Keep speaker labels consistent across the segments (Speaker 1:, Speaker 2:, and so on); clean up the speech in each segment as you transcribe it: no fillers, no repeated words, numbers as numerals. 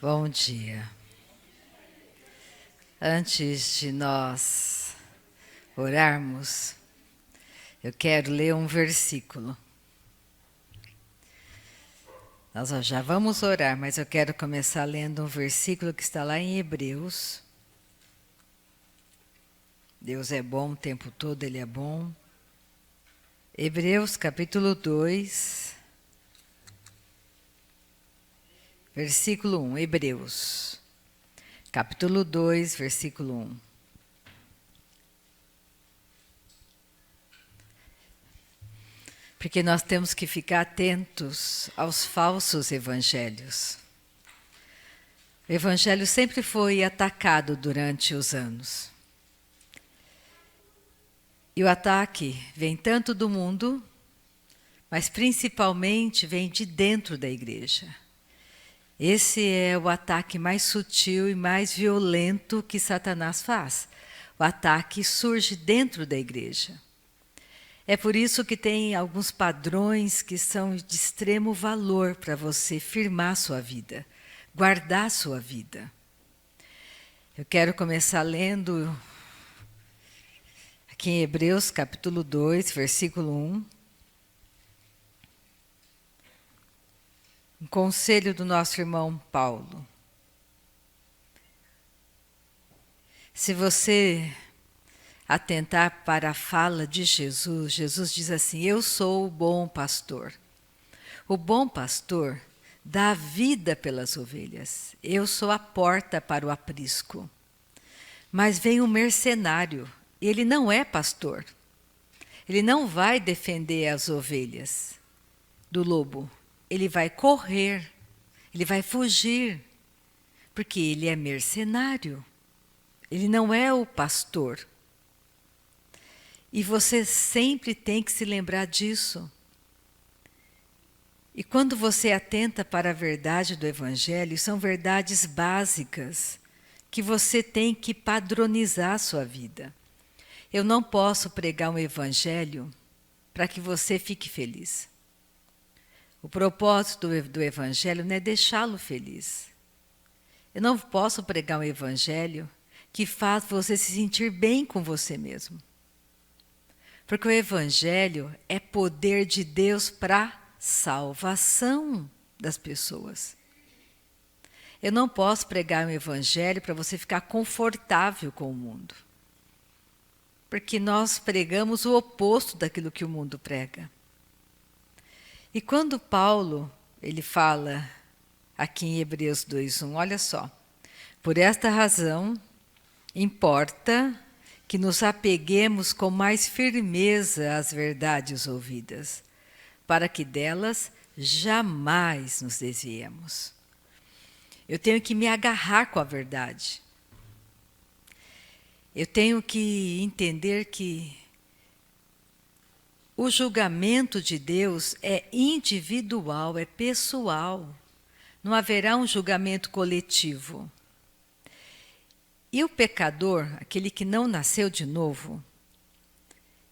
Speaker 1: Bom dia. Antes de nós orarmos, eu quero ler um versículo. Nós já vamos orar, mas eu quero começar lendo um versículo que está lá em Hebreus. Deus é bom o tempo todo, Ele é bom. Hebreus capítulo 2, versículo 1. Hebreus capítulo 2, versículo 1. Porque nós temos que ficar atentos aos falsos evangelhos. O evangelho sempre foi atacado durante os anos. E o ataque vem tanto do mundo, mas principalmente vem de dentro da igreja. Esse é o ataque mais sutil e mais violento que Satanás faz. O ataque surge dentro da igreja. É por isso que tem alguns padrões que são de extremo valor para você firmar sua vida, guardar sua vida. Eu quero começar lendo aqui em Hebreus capítulo 2, versículo 1. Um conselho do nosso irmão Paulo. Se você atentar para a fala de Jesus, Jesus diz assim: eu sou o bom pastor. O bom pastor dá vida pelas ovelhas. Eu sou a porta para o aprisco. Mas vem um mercenário, ele não é pastor. Ele não vai defender as ovelhas do lobo. Ele vai correr, ele vai fugir, porque ele é mercenário. Ele não é o pastor. E você sempre tem que se lembrar disso. E quando você atenta para a verdade do Evangelho, são verdades básicas que você tem que padronizar a sua vida. Eu não posso pregar um Evangelho para que você fique feliz. O propósito do Evangelho não é deixá-lo feliz. Eu não posso pregar um Evangelho que faz você se sentir bem com você mesmo. Porque o Evangelho é poder de Deus para salvação das pessoas. Eu não posso pregar um Evangelho para você ficar confortável com o mundo. Porque nós pregamos o oposto daquilo que o mundo prega. E quando Paulo, ele fala aqui em Hebreus 2:1, olha só. Por esta razão, importa que nos apeguemos com mais firmeza às verdades ouvidas, para que delas jamais nos desviemos. Eu tenho que me agarrar com a verdade. Eu tenho que entender que o julgamento de Deus é individual, é pessoal. Não haverá um julgamento coletivo. E o pecador, aquele que não nasceu de novo,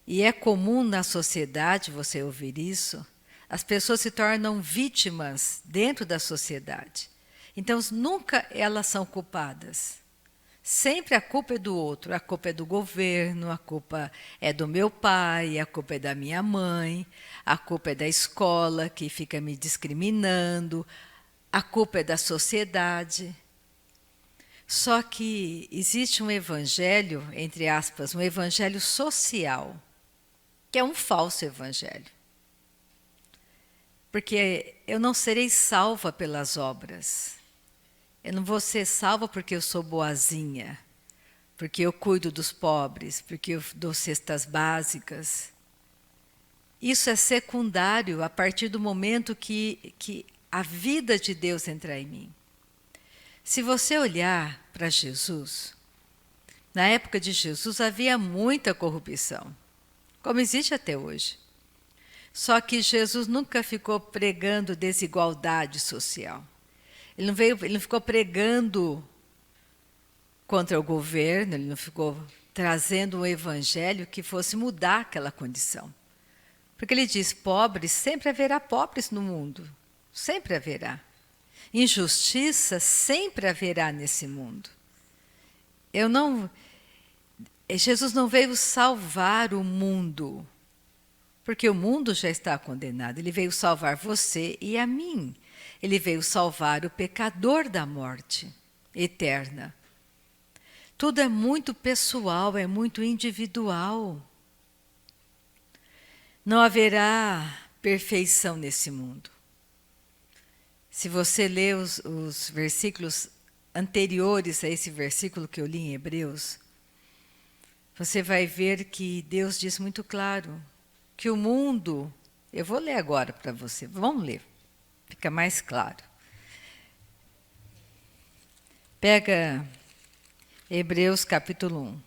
Speaker 1: e é comum na sociedade você ouvir isso, as pessoas se tornam vítimas dentro da sociedade. Então, nunca elas são culpadas. Sempre a culpa é do outro, a culpa é do governo, a culpa é do meu pai, a culpa é da minha mãe, a culpa é da escola que fica me discriminando, a culpa é da sociedade. Só que existe um evangelho, entre aspas, um evangelho social, que é um falso evangelho. Porque eu não serei salva pelas obras. Eu não vou ser salva porque eu sou boazinha, porque eu cuido dos pobres, porque eu dou cestas básicas. Isso é secundário a partir do momento que a vida de Deus entra em mim. Se você olhar para Jesus, na época de Jesus havia muita corrupção, como existe até hoje. Só que Jesus nunca ficou pregando desigualdade ele não ficou pregando contra o governo, ele não ficou trazendo um evangelho que fosse mudar aquela condição. Porque ele diz, pobres, sempre haverá pobres no mundo, sempre haverá. Injustiça sempre haverá nesse mundo. Jesus não veio salvar o mundo, porque o mundo já está condenado. Ele veio salvar você e a mim. Ele veio salvar o pecador da morte eterna. Tudo é muito pessoal, é muito individual. Não haverá perfeição nesse mundo. Se você ler os versículos anteriores a esse versículo que eu li em Hebreus, você vai ver que Deus diz muito claro que o mundo... Eu vou ler agora para você, vamos ler, fica mais claro. Pega Hebreus capítulo 1,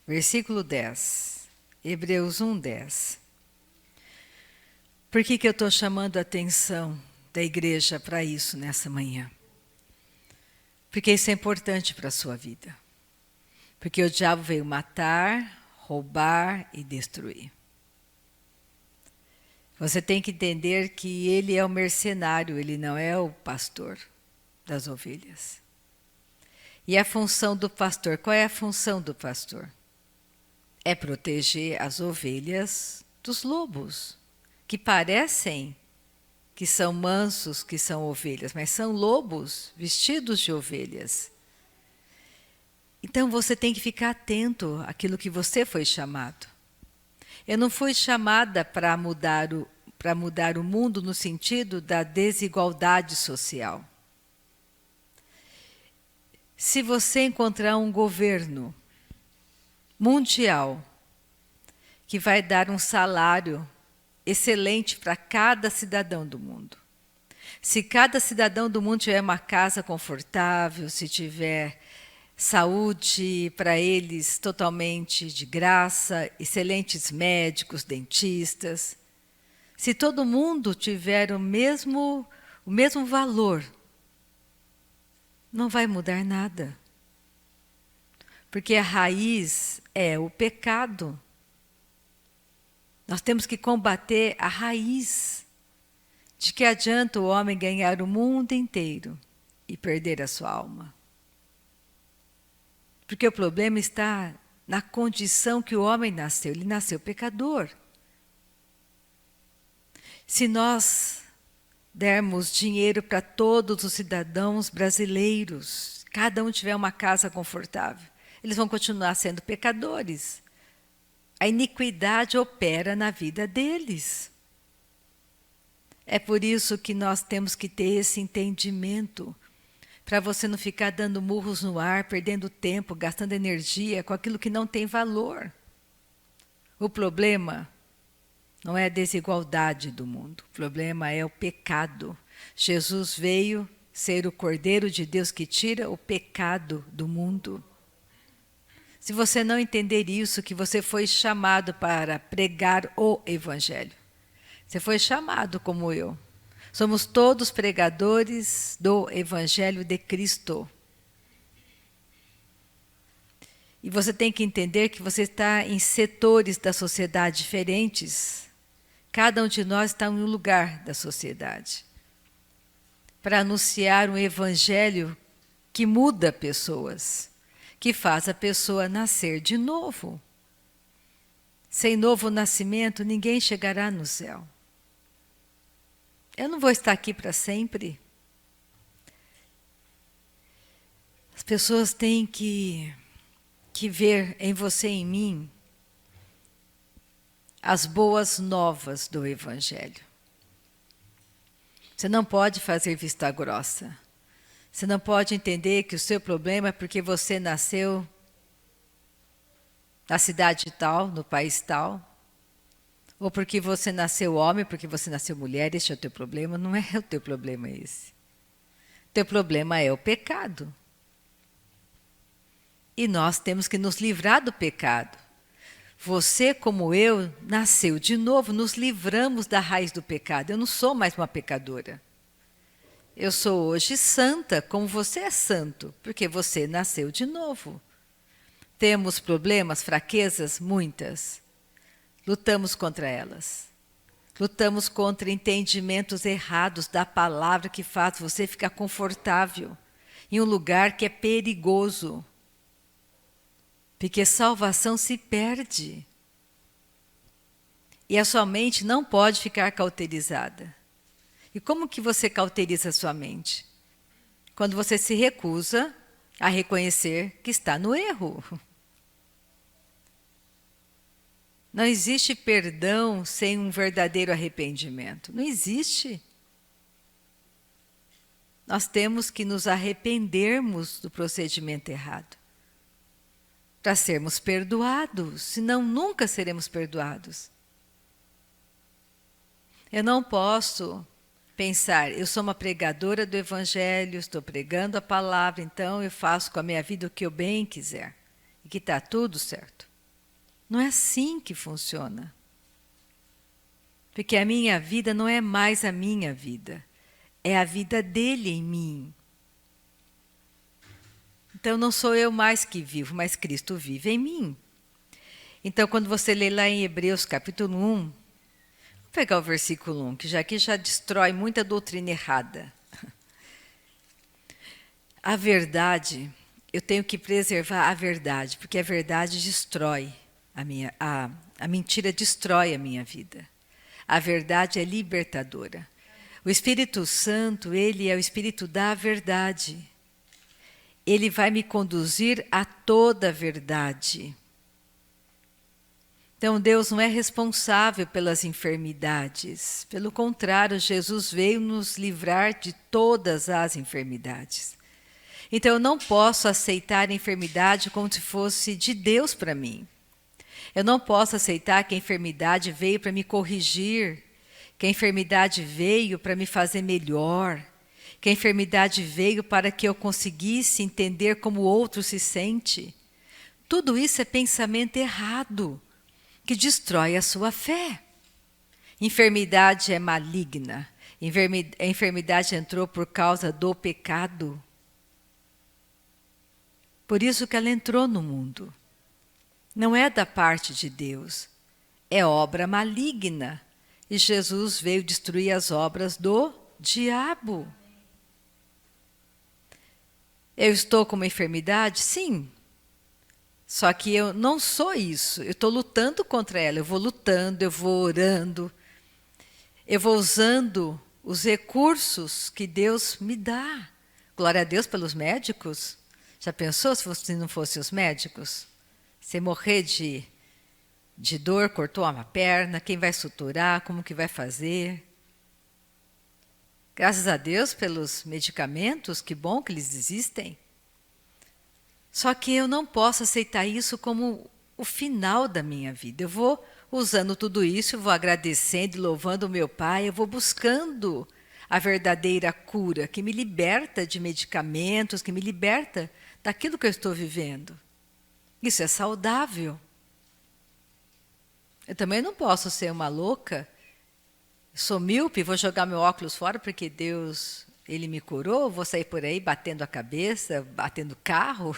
Speaker 1: versículo 10. Hebreus 1, 10. Por que eu estou chamando a atenção da igreja para isso nessa manhã? Porque isso é importante para a sua vida. Porque o diabo veio matar, roubar e destruir. Você tem que entender que ele é o mercenário, ele não é o pastor das ovelhas. E a função do pastor, qual é a função do pastor? É proteger as ovelhas dos lobos, que parecem que são mansos, que são ovelhas, mas são lobos vestidos de ovelhas. Então você tem que ficar atento àquilo que você foi chamado. Eu não fui chamada para mudar o mundo no sentido da desigualdade social. Se você encontrar um governo mundial que vai dar um salário excelente para cada cidadão do mundo, se cada cidadão do mundo tiver uma casa confortável, se tiver saúde para eles totalmente de graça, excelentes médicos, dentistas, se todo mundo tiver o mesmo valor, não vai mudar nada. Porque a raiz é o pecado. Nós temos que combater a raiz. De que adianta o homem ganhar o mundo inteiro e perder a sua alma? Porque o problema está na condição que o homem nasceu. Ele nasceu pecador. Se nós dermos dinheiro para todos os cidadãos brasileiros, cada um tiver uma casa confortável, eles vão continuar sendo pecadores. A iniquidade opera na vida deles. É por isso que nós temos que ter esse entendimento, para você não ficar dando murros no ar, perdendo tempo, gastando energia com aquilo que não tem valor. O problema não é a desigualdade do mundo, o problema é o pecado. Jesus veio ser o Cordeiro de Deus que tira o pecado do mundo. Se você não entender isso, que você foi chamado para pregar o Evangelho. Você foi chamado como eu. Somos todos pregadores do Evangelho de Cristo. E você tem que entender que você está em setores da sociedade diferentes. Cada um de nós está em um lugar da sociedade. Para anunciar um Evangelho que muda pessoas, que faz a pessoa nascer de novo. Sem novo nascimento, ninguém chegará no céu. Eu não vou estar aqui para sempre. As pessoas têm que ver em você e em mim as boas novas do Evangelho. Você não pode fazer vista grossa. Você não pode entender que o seu problema é porque você nasceu na cidade tal, no país tal, ou porque você nasceu homem, porque você nasceu mulher. Esse é o teu problema. Não é o teu problema esse. O teu problema é o pecado. E nós temos que nos livrar do pecado. Você, como eu, nasceu de novo, nos livramos da raiz do pecado. Eu não sou mais uma pecadora. Eu sou hoje santa, como você é santo, porque você nasceu de novo. Temos problemas, fraquezas? Muitas. Lutamos contra elas. Lutamos contra entendimentos errados da palavra que faz você ficar confortável em um lugar que é perigoso. Porque salvação se perde. E a sua mente não pode ficar cauterizada. E como que você cauteriza a sua mente? Quando você se recusa a reconhecer que está no erro. Não existe perdão sem um verdadeiro arrependimento. Não existe. Nós temos que nos arrependermos do procedimento errado para sermos perdoados, senão nunca seremos perdoados. Eu não posso pensar, eu sou uma pregadora do Evangelho, estou pregando a palavra, então eu faço com a minha vida o que eu bem quiser e que está tudo certo. Não é assim que funciona. Porque a minha vida não é mais a minha vida, é a vida dele em mim. Então não sou eu mais que vivo, mas Cristo vive em mim. Então quando você lê lá em Hebreus capítulo 1, vou pegar o versículo 1, que aqui já destrói muita doutrina errada. A verdade, eu tenho que preservar a verdade, porque a verdade destrói a mentira destrói a minha vida. A verdade é libertadora. O Espírito Santo, ele é o Espírito da verdade. Ele vai me conduzir a toda a verdade. Então, Deus não é responsável pelas enfermidades. Pelo contrário, Jesus veio nos livrar de todas as enfermidades. Então, eu não posso aceitar a enfermidade como se fosse de Deus para mim. Eu não posso aceitar que a enfermidade veio para me corrigir, que a enfermidade veio para me fazer melhor, que a enfermidade veio para que eu conseguisse entender como o outro se sente. Tudo isso é pensamento errado, que destrói a sua fé. Enfermidade é maligna. A enfermidade entrou por causa do pecado. Por isso que ela entrou no mundo. Não é da parte de Deus. É obra maligna. E Jesus veio destruir as obras do diabo. Eu estou com uma enfermidade? Sim. Só que eu não sou isso. Eu estou lutando contra ela. Eu vou lutando, eu vou orando. Eu vou usando os recursos que Deus me dá. Glória a Deus pelos médicos. Já pensou se não fossem os médicos? Você morrer de dor, cortou uma perna, quem vai suturar, como que vai fazer? Graças a Deus pelos medicamentos, que bom que eles existem. Só que eu não posso aceitar isso como o final da minha vida. Eu vou usando tudo isso, eu vou agradecendo e louvando o meu Pai, eu vou buscando a verdadeira cura, que me liberta de medicamentos, que me liberta daquilo que eu estou vivendo. Isso é saudável. Eu também não posso ser uma louca, sou míope, vou jogar meu óculos fora porque Deus, ele me curou, vou sair por aí batendo a cabeça, batendo carro.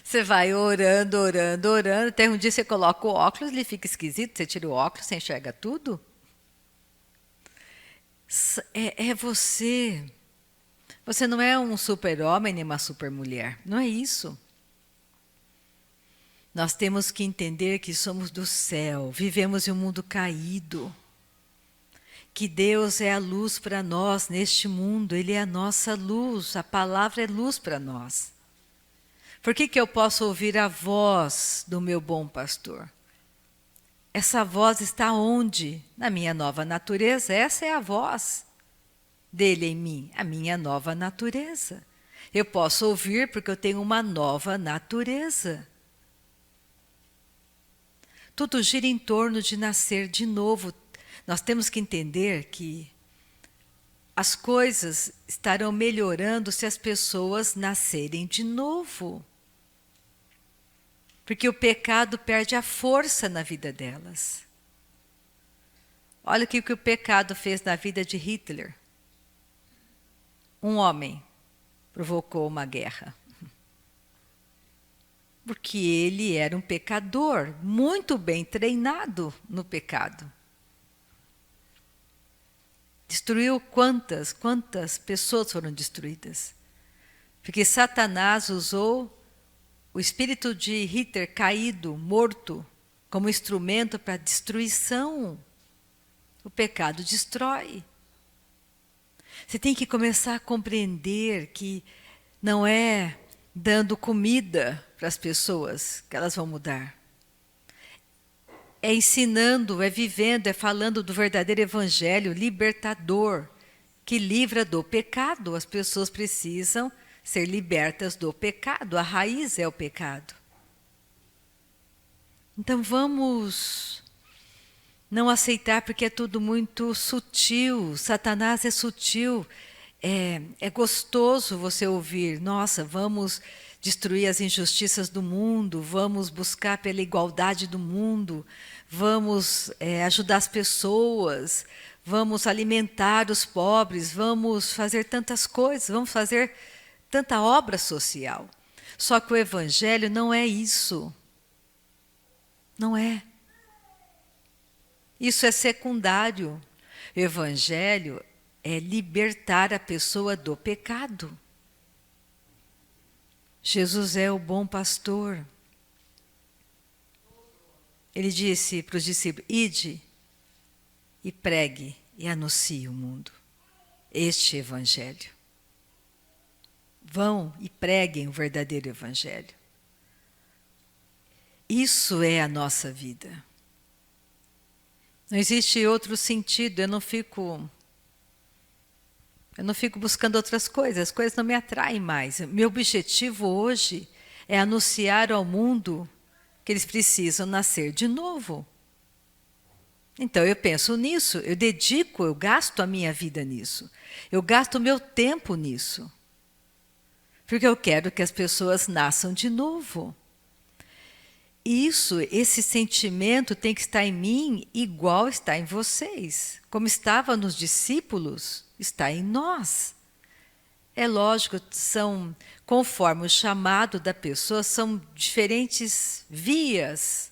Speaker 1: Você vai orando, orando, orando, até um dia você coloca o óculos, ele fica esquisito, você tira o óculos, você enxerga tudo. É você. Você não é um super-homem nem uma super-mulher, não é isso. Nós temos que entender que somos do céu, vivemos em um mundo caído, que Deus é a luz para nós neste mundo, Ele é a nossa luz, a palavra é luz para nós. Por que eu posso ouvir a voz do meu bom pastor? Essa voz está onde? Na minha nova natureza, essa é a voz dele em mim, a minha nova natureza. Eu posso ouvir porque eu tenho uma nova natureza. Tudo gira em torno de nascer de novo. Nós temos que entender que as coisas estarão melhorando se as pessoas nascerem de novo. Porque o pecado perde a força na vida delas. Olha o que o pecado fez na vida de Hitler. Um homem provocou uma guerra. Porque ele era um pecador, muito bem treinado no pecado. Destruiu quantas pessoas foram destruídas? Porque Satanás usou o espírito de Hitler caído, morto, como instrumento para destruição. O pecado destrói. Você tem que começar a compreender que não é dando comida para as pessoas que elas vão mudar. É ensinando, é vivendo, é falando do verdadeiro evangelho libertador, que livra do pecado. As pessoas precisam ser libertas do pecado. A raiz é o pecado. Então vamos não aceitar, porque é tudo muito sutil. Satanás é sutil. É gostoso você ouvir, nossa, vamos destruir as injustiças do mundo, vamos buscar pela igualdade do mundo, vamos ajudar as pessoas, vamos alimentar os pobres, vamos fazer tantas coisas, vamos fazer tanta obra social. Só que o evangelho não é isso. Não é. Isso é secundário. O evangelho é libertar a pessoa do pecado. Jesus é o bom pastor. Ele disse para os discípulos: ide e pregue e anuncie o mundo este evangelho. Vão e preguem o verdadeiro evangelho. Isso é a nossa vida. Não existe outro sentido. Eu não fico buscando outras coisas. As coisas não me atraem mais. Meu objetivo hoje é anunciar ao mundo que eles precisam nascer de novo. Então eu penso nisso, eu gasto a minha vida nisso. Eu gasto o meu tempo nisso. Porque eu quero que as pessoas nasçam de novo. Esse sentimento tem que estar em mim igual está em vocês. Como estava nos discípulos, está em nós. É lógico, conforme o chamado da pessoa, são diferentes vias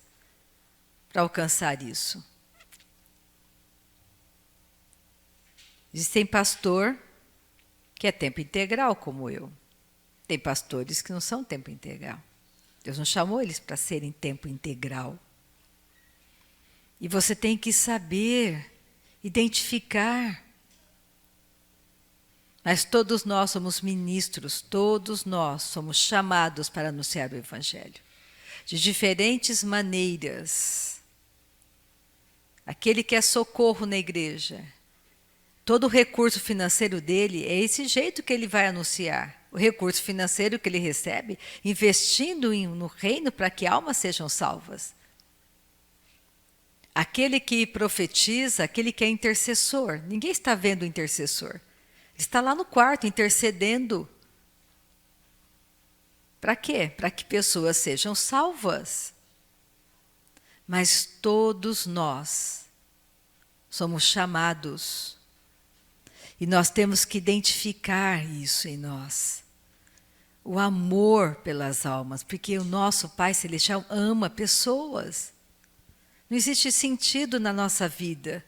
Speaker 1: para alcançar isso. Existem pastor que é tempo integral, como eu. Tem pastores que não são tempo integral. Deus não chamou eles para serem tempo integral. E você tem que saber identificar. Mas todos nós somos ministros, todos nós somos chamados para anunciar o evangelho. De diferentes maneiras. Aquele que é socorro na igreja, todo o recurso financeiro dele, é esse jeito que ele vai anunciar. O recurso financeiro que ele recebe, investindo no reino para que almas sejam salvas. Aquele que profetiza, aquele que é intercessor. Ninguém está vendo o intercessor. Ele está lá no quarto, intercedendo. Para quê? Para que pessoas sejam salvas. Mas todos nós somos chamados. E nós temos que identificar isso em nós. O amor pelas almas, porque o nosso Pai Celestial ama pessoas. Não existe sentido na nossa vida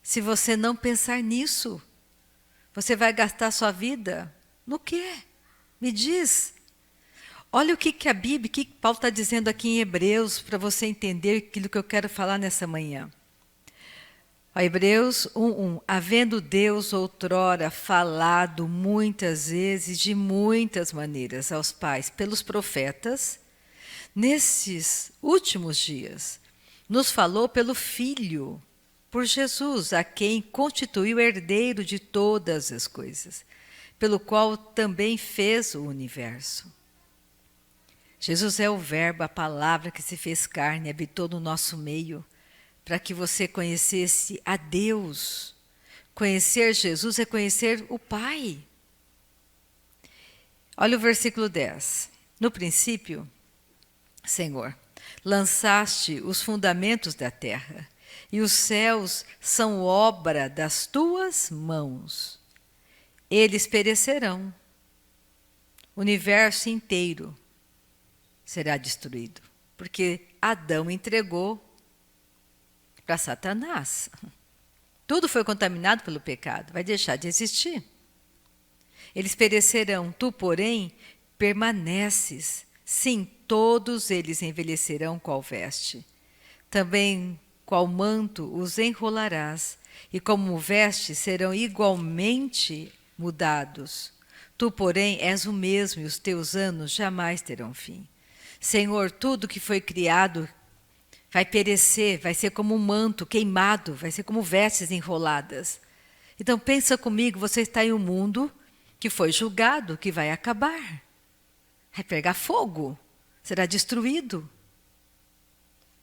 Speaker 1: se você não pensar nisso. Você vai gastar sua vida no quê? Me diz. Olha o que a Bíblia, o que Paulo está dizendo aqui em Hebreus, para você entender aquilo que eu quero falar nessa manhã. Hebreus 1:1. Havendo Deus outrora falado muitas vezes, de muitas maneiras aos pais, pelos profetas, nesses últimos dias, nos falou pelo Filho, por Jesus, a quem constituiu herdeiro de todas as coisas, pelo qual também fez o universo. Jesus é o Verbo, a palavra que se fez carne, habitou no nosso meio, para que você conhecesse a Deus. Conhecer Jesus é conhecer o Pai. Olha o versículo 10. No princípio, Senhor, lançaste os fundamentos da terra, e os céus são obra das tuas mãos. Eles perecerão. O universo inteiro será destruído, porque Adão entregou para Satanás. Tudo foi contaminado pelo pecado, vai deixar de existir. Eles perecerão, tu, porém, permaneces. Sim, todos eles envelhecerão qual veste. Também qual manto os enrolarás, e como veste serão igualmente mudados. Tu, porém, és o mesmo, e os teus anos jamais terão fim. Senhor, tudo que foi criado vai perecer, vai ser como um manto queimado, vai ser como vestes enroladas. Então pensa comigo, você está em um mundo que foi julgado, que vai acabar. Vai pegar fogo, será destruído,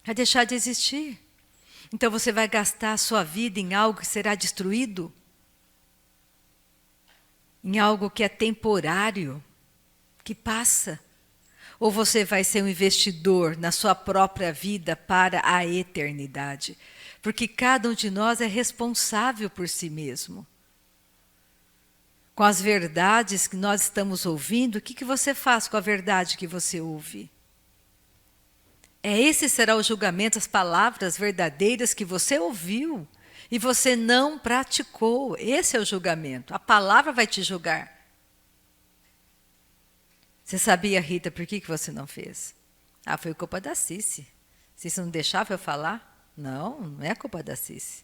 Speaker 1: vai deixar de existir. Então você vai gastar a sua vida em algo que será destruído, em algo que é temporário, que passa. Ou você vai ser um investidor na sua própria vida para a eternidade? Porque cada um de nós é responsável por si mesmo. Com as verdades que nós estamos ouvindo, o que você faz com a verdade que você ouve? Esse será o julgamento, as palavras verdadeiras que você ouviu e você não praticou. Esse é o julgamento. A palavra vai te julgar. Você sabia, Rita, por que você não fez? Foi culpa da Cici. Cici não deixava eu falar? Não, não é culpa da Cici.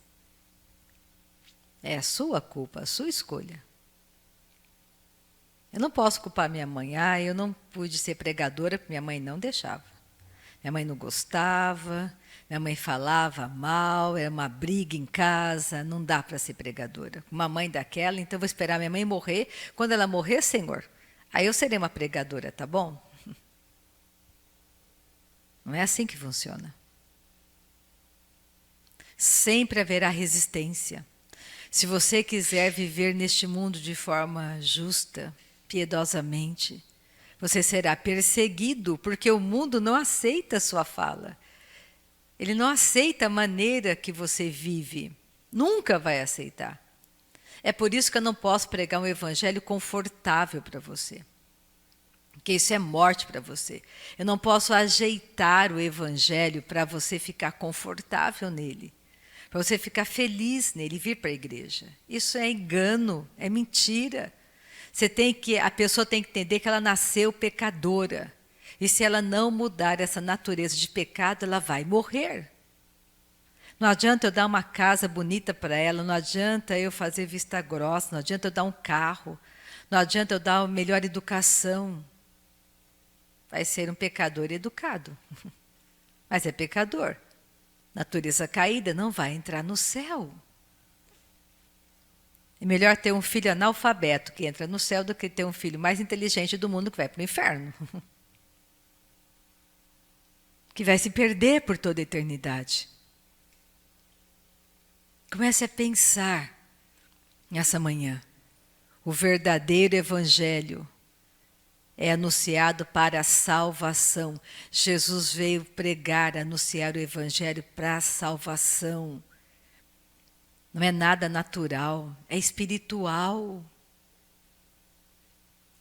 Speaker 1: É a sua culpa, a sua escolha. Eu não posso culpar minha mãe. Eu não pude ser pregadora porque minha mãe não deixava. Minha mãe não gostava, minha mãe falava mal, era uma briga em casa, não dá para ser pregadora. Uma mãe daquela, então vou esperar minha mãe morrer. Quando ela morrer, Senhor, aí eu serei uma pregadora, tá bom? Não é assim que funciona. Sempre haverá resistência. Se você quiser viver neste mundo de forma justa, piedosamente, você será perseguido, porque o mundo não aceita a sua fala. Ele não aceita a maneira que você vive. Nunca vai aceitar. É por isso que eu não posso pregar um evangelho confortável para você. Porque isso é morte para você. Eu não posso ajeitar o evangelho para você ficar confortável nele. Para você ficar feliz nele e vir para a igreja. Isso é engano, é mentira. A pessoa tem que entender que ela nasceu pecadora. E se ela não mudar essa natureza de pecado, ela vai morrer. Não adianta eu dar uma casa bonita para ela, não adianta eu fazer vista grossa, não adianta eu dar um carro, não adianta eu dar a melhor educação. Vai ser um pecador educado. Mas é pecador. Natureza caída não vai entrar no céu. É melhor ter um filho analfabeto que entra no céu do que ter um filho mais inteligente do mundo que vai para o inferno. Que vai se perder por toda a eternidade. Comece a pensar nessa manhã. O verdadeiro evangelho é anunciado para a salvação. Jesus veio pregar, anunciar o evangelho para a salvação. Não é nada natural, é espiritual.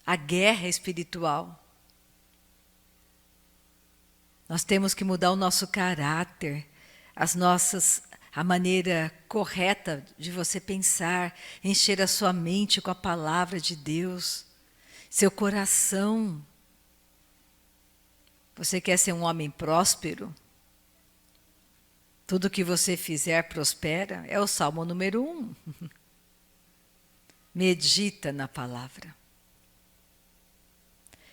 Speaker 1: A guerra é espiritual. Nós temos que mudar o nosso caráter, a maneira correta de você pensar, encher a sua mente com a palavra de Deus, seu coração. Você quer ser um homem próspero? Tudo que você fizer prospera, é o Salmo número 1. Medita na palavra.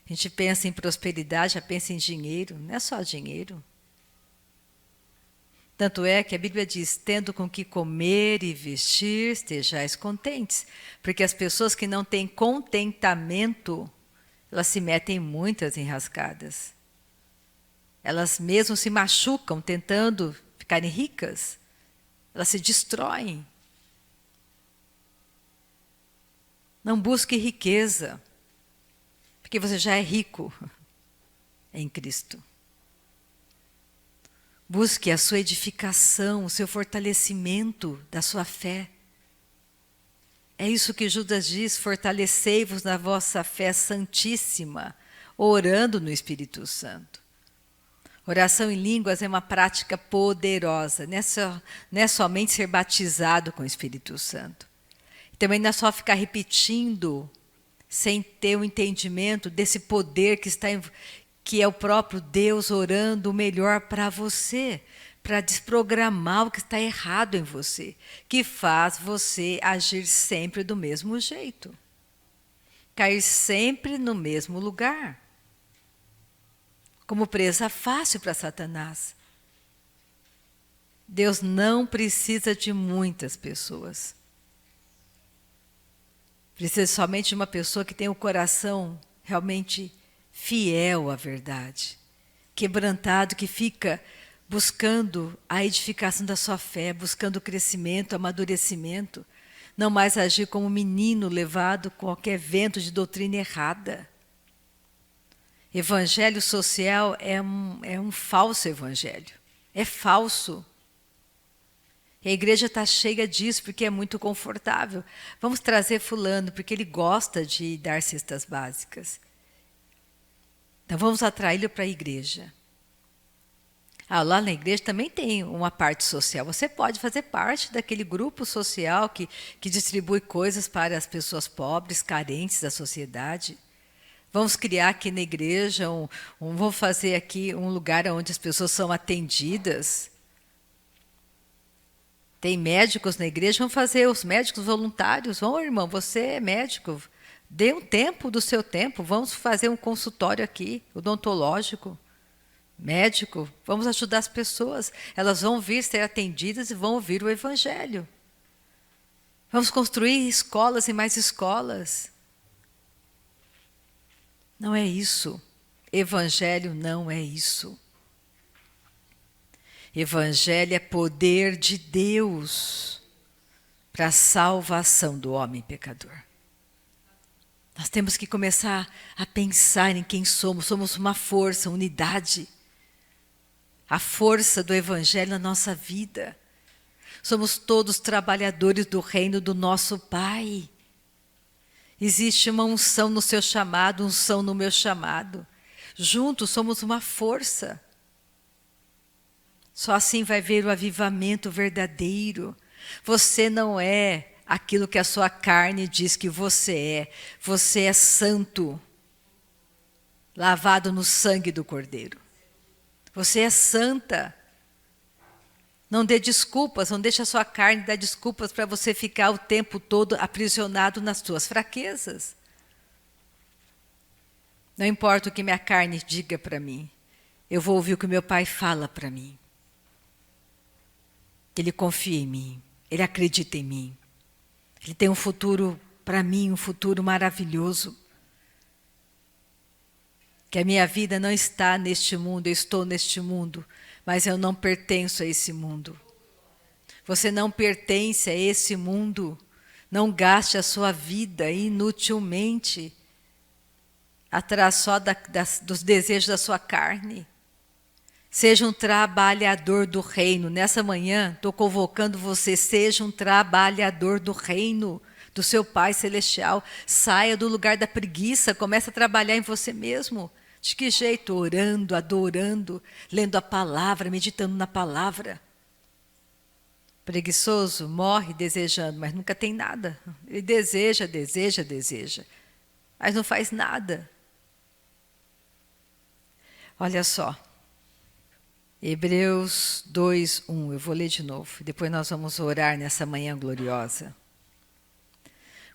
Speaker 1: A gente pensa em prosperidade, já pensa em dinheiro, não é só dinheiro. Tanto é que a Bíblia diz, tendo com que comer e vestir, estejais contentes. Porque as pessoas que não têm contentamento, elas se metem em muitas enrascadas. Elas mesmo se machucam tentando ficarem ricas. Elas se destroem. Não busque riqueza, porque você já é rico em Cristo. Busque a sua edificação, o seu fortalecimento da sua fé. É isso que Judas diz, fortalecei-vos na vossa fé santíssima, orando no Espírito Santo. Oração em línguas é uma prática poderosa, não é somente ser batizado com o Espírito Santo. Também não é só ficar repetindo sem ter o entendimento desse poder que é o próprio Deus orando o melhor para você, para desprogramar o que está errado em você, que faz você agir sempre do mesmo jeito, cair sempre no mesmo lugar, como presa fácil para Satanás. Deus não precisa de muitas pessoas. Precisa somente de uma pessoa que tenha o coração realmente fiel à verdade, quebrantado, que fica buscando a edificação da sua fé, buscando o crescimento, o amadurecimento, não mais agir como um menino levado com qualquer vento de doutrina errada. Evangelho social é um falso evangelho, é falso. E a igreja está cheia disso porque é muito confortável. Vamos trazer fulano porque ele gosta de dar cestas básicas. Então vamos atraí-lo para a igreja. Lá na igreja também tem uma parte social. Você pode fazer parte daquele grupo social que distribui coisas para as pessoas pobres, carentes da sociedade. Vamos criar aqui na igreja, vamos fazer aqui um lugar onde as pessoas são atendidas. Tem médicos na igreja, vamos fazer os médicos voluntários. Vamos, irmão, você é médico, dê um tempo do seu tempo, vamos fazer um consultório aqui, odontológico, médico, vamos ajudar as pessoas. Elas vão vir ser atendidas e vão ouvir o Evangelho. Vamos construir escolas e mais escolas. Não é isso. Evangelho não é isso. Evangelho é poder de Deus para a salvação do homem pecador. Nós temos que começar a pensar em quem somos. Somos uma força, unidade. A força do Evangelho na nossa vida. Somos todos trabalhadores do reino do nosso Pai. Existe uma unção no seu chamado, unção no meu chamado. Juntos somos uma força. Só assim vai ver o avivamento verdadeiro. Você não é aquilo que a sua carne diz que você é. Você é santo, lavado no sangue do Cordeiro. Você é santa. Não dê desculpas, não deixe a sua carne dar desculpas para você ficar o tempo todo aprisionado nas suas fraquezas. Não importa o que minha carne diga para mim, eu vou ouvir o que meu Pai fala para mim. Ele confia em mim, Ele acredita em mim. Ele tem um futuro para mim, um futuro maravilhoso. Que a minha vida não está neste mundo, eu estou neste mundo, mas eu não pertenço a esse mundo. Você não pertence a esse mundo. Não gaste a sua vida inutilmente atrás só dos desejos da sua carne. Seja um trabalhador do reino. Nessa manhã, estou convocando você, seja um trabalhador do reino do seu Pai Celestial. Saia do lugar da preguiça, comece a trabalhar em você mesmo. De que jeito? Orando, adorando, lendo a palavra, meditando na palavra. Preguiçoso morre desejando, mas nunca tem nada. Ele deseja, mas não faz nada. Olha só. Hebreus 2:1, eu vou ler de novo, depois nós vamos orar nessa manhã gloriosa.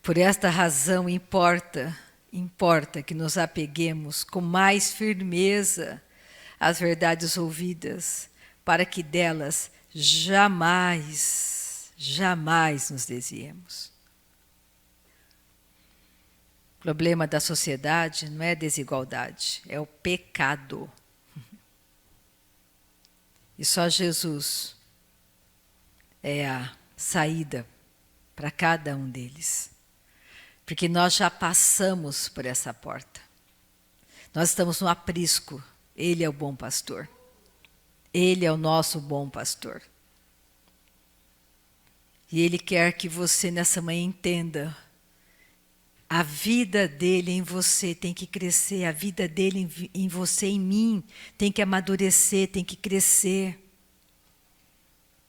Speaker 1: Por esta razão importa que nos apeguemos com mais firmeza às verdades ouvidas, para que delas jamais nos desviemos. O problema da sociedade não é a desigualdade, é o pecado. E só Jesus é a saída para cada um deles. Porque nós já passamos por essa porta. Nós estamos no aprisco. Ele é o bom pastor. Ele é o nosso bom pastor. E Ele quer que você nessa manhã entenda A vida dele em você tem que crescer, a vida dele em você, em mim, tem que amadurecer, tem que crescer.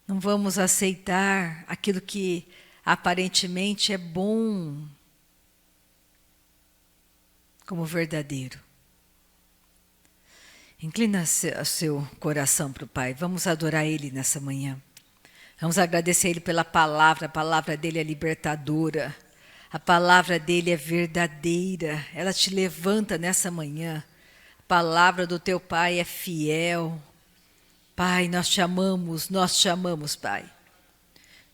Speaker 1: Não vamos aceitar aquilo que aparentemente é bom como verdadeiro. Inclina seu coração para o Pai. Vamos adorar Ele nessa manhã. Vamos agradecer Ele pela palavra. A palavra dele é libertadora. A palavra dele é verdadeira. Ela te levanta nessa manhã. A palavra do teu Pai é fiel. Pai, nós te amamos, Pai.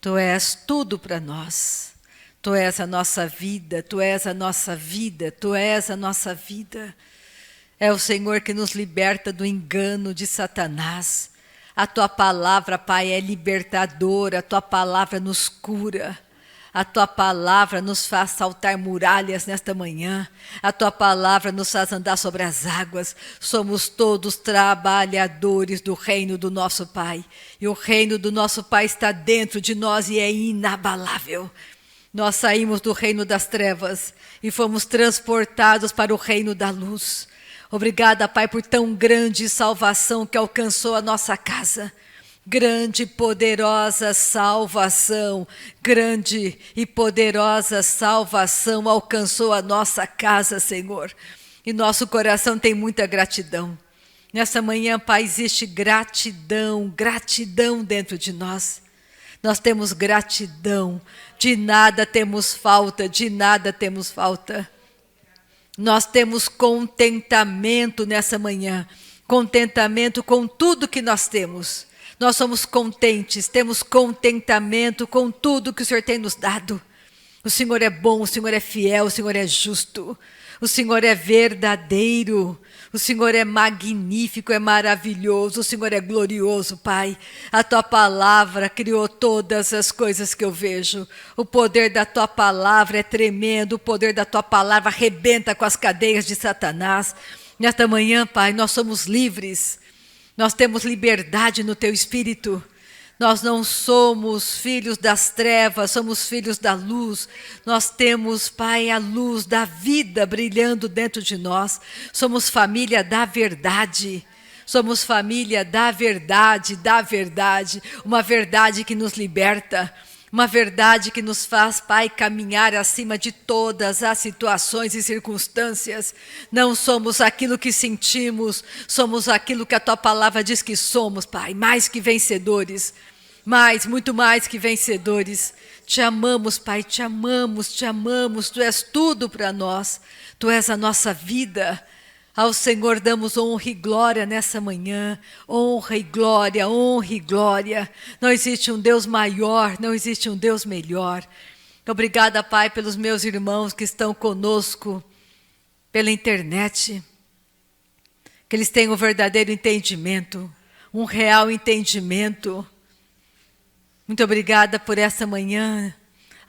Speaker 1: Tu és tudo para nós. Tu és a nossa vida, Tu és a nossa vida, Tu és a nossa vida. É o Senhor que nos liberta do engano de Satanás. A Tua palavra, Pai, é libertadora. A Tua palavra nos cura. A Tua palavra nos faz saltar muralhas nesta manhã. A Tua palavra nos faz andar sobre as águas. Somos todos trabalhadores do reino do nosso Pai. E o reino do nosso Pai está dentro de nós e é inabalável. Nós saímos do reino das trevas e fomos transportados para o reino da luz. Obrigada, Pai, por tão grande salvação que alcançou a nossa casa. Grande e poderosa salvação, grande e poderosa salvação alcançou a nossa casa, Senhor. E nosso coração tem muita gratidão. Nessa manhã, Pai, existe gratidão, gratidão dentro de nós. Nós temos gratidão, de nada temos falta, de nada temos falta. Nós temos contentamento nessa manhã, contentamento com tudo que nós temos. Nós somos contentes, temos contentamento com tudo que o Senhor tem nos dado. O Senhor é bom, o Senhor é fiel, o Senhor é justo, o Senhor é verdadeiro, o Senhor é magnífico, é maravilhoso, o Senhor é glorioso, Pai. A Tua palavra criou todas as coisas que eu vejo. O poder da Tua palavra é tremendo, o poder da Tua palavra arrebenta com as cadeias de Satanás. Nesta manhã, Pai, nós somos livres, nós temos liberdade no Teu Espírito. Nós não somos filhos das trevas, somos filhos da luz. Nós temos, Pai, a luz da vida brilhando dentro de nós. Somos família da verdade. Somos família da verdade, uma verdade que nos liberta, uma verdade que nos faz, Pai, caminhar acima de todas as situações e circunstâncias. Não somos aquilo que sentimos, somos aquilo que a Tua palavra diz que somos, Pai, mais que vencedores, muito mais que vencedores. Te amamos, Pai, te amamos, Tu és tudo para nós, Tu és a nossa vida. Ao Senhor damos honra e glória nessa manhã, honra e glória, honra e glória. Não existe um Deus maior, não existe um Deus melhor. Obrigada, Pai, pelos meus irmãos que estão conosco pela internet. Que eles tenham um verdadeiro entendimento, um real entendimento. Muito obrigada por essa manhã,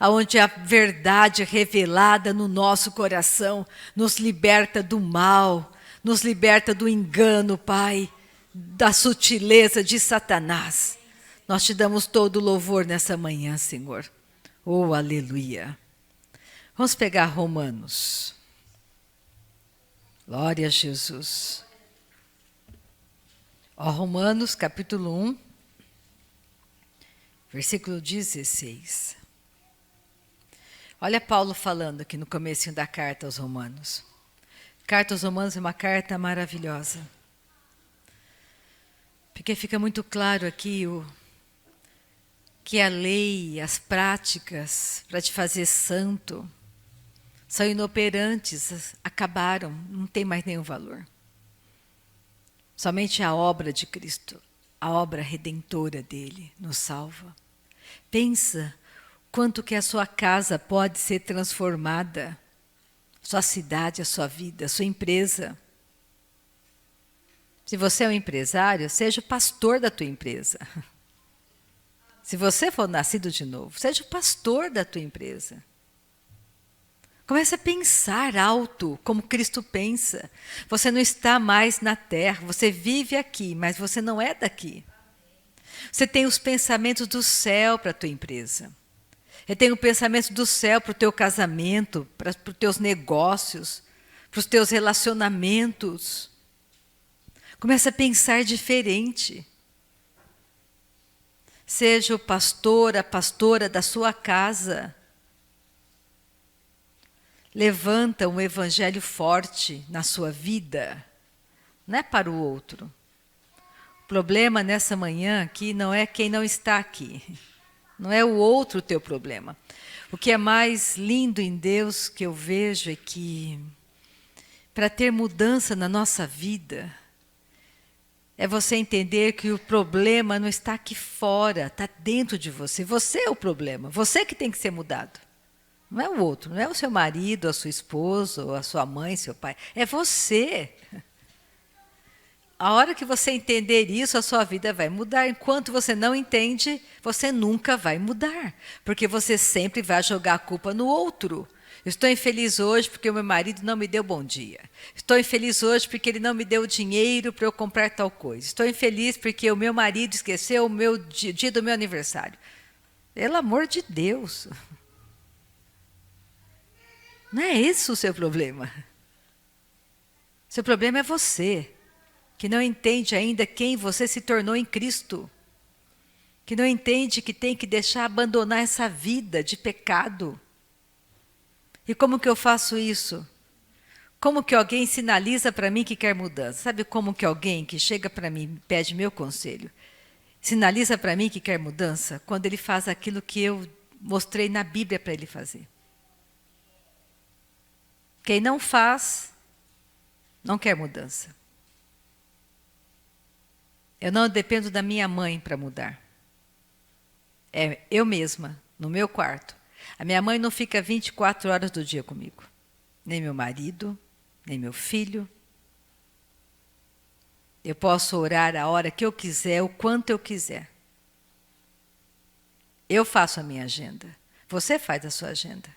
Speaker 1: onde a verdade revelada no nosso coração nos liberta do mal, nos liberta do engano, Pai, da sutileza de Satanás. Nós Te damos todo o louvor nessa manhã, Senhor. Oh, aleluia. Vamos pegar Romanos. Glória a Jesus. Romanos, capítulo 1, versículo 16. Olha Paulo falando aqui no comecinho da carta aos Romanos. Carta aos Romanos é uma carta maravilhosa. Porque fica muito claro aqui que a lei, as práticas para te fazer santo são inoperantes, acabaram, não tem mais nenhum valor. Somente a obra de Cristo, a obra redentora dele nos salva. Pensa quanto que a sua casa pode ser transformada, sua cidade, a sua vida, a sua empresa. Se você é um empresário, seja o pastor da tua empresa. Se você for nascido de novo, seja o pastor da tua empresa. Comece a pensar alto, como Cristo pensa. Você não está mais na terra, você vive aqui, mas você não é daqui. Você tem os pensamentos do céu para a tua empresa. Eu tenho pensamentos do céu para o teu casamento, para os teus negócios, para os teus relacionamentos. Começa a pensar diferente. Seja o pastor, a pastora da sua casa. Levanta um evangelho forte na sua vida, não é para o outro. O problema nessa manhã aqui não é quem não está aqui. Não é o outro o teu problema. O que é mais lindo em Deus que eu vejo é que, para ter mudança na nossa vida, é você entender que o problema não está aqui fora, está dentro de você. Você é o problema, você que tem que ser mudado. Não é o outro, não é o seu marido, a sua esposa, ou a sua mãe, seu pai. É você. A hora que você entender isso, a sua vida vai mudar. Enquanto você não entende, você nunca vai mudar. Porque você sempre vai jogar a culpa no outro. Estou infeliz hoje porque o meu marido não me deu bom dia. Estou infeliz hoje porque ele não me deu dinheiro para eu comprar tal coisa. Estou infeliz porque o meu marido esqueceu o dia do meu aniversário. Pelo amor de Deus. Não é esse o seu problema. Seu problema é você, que não entende ainda quem você se tornou em Cristo. Que não entende que tem que abandonar essa vida de pecado. E como que eu faço isso? Como que alguém sinaliza para mim que quer mudança? Sabe como que alguém que chega para mim e pede meu conselho, sinaliza para mim que quer mudança? Quando ele faz aquilo que eu mostrei na Bíblia para ele fazer. Quem não faz, não quer mudança. Eu não dependo da minha mãe para mudar. É eu mesma, no meu quarto. A minha mãe não fica 24 horas do dia comigo. Nem meu marido, nem meu filho. Eu posso orar a hora que eu quiser, o quanto eu quiser. Eu faço a minha agenda. Você faz a sua agenda.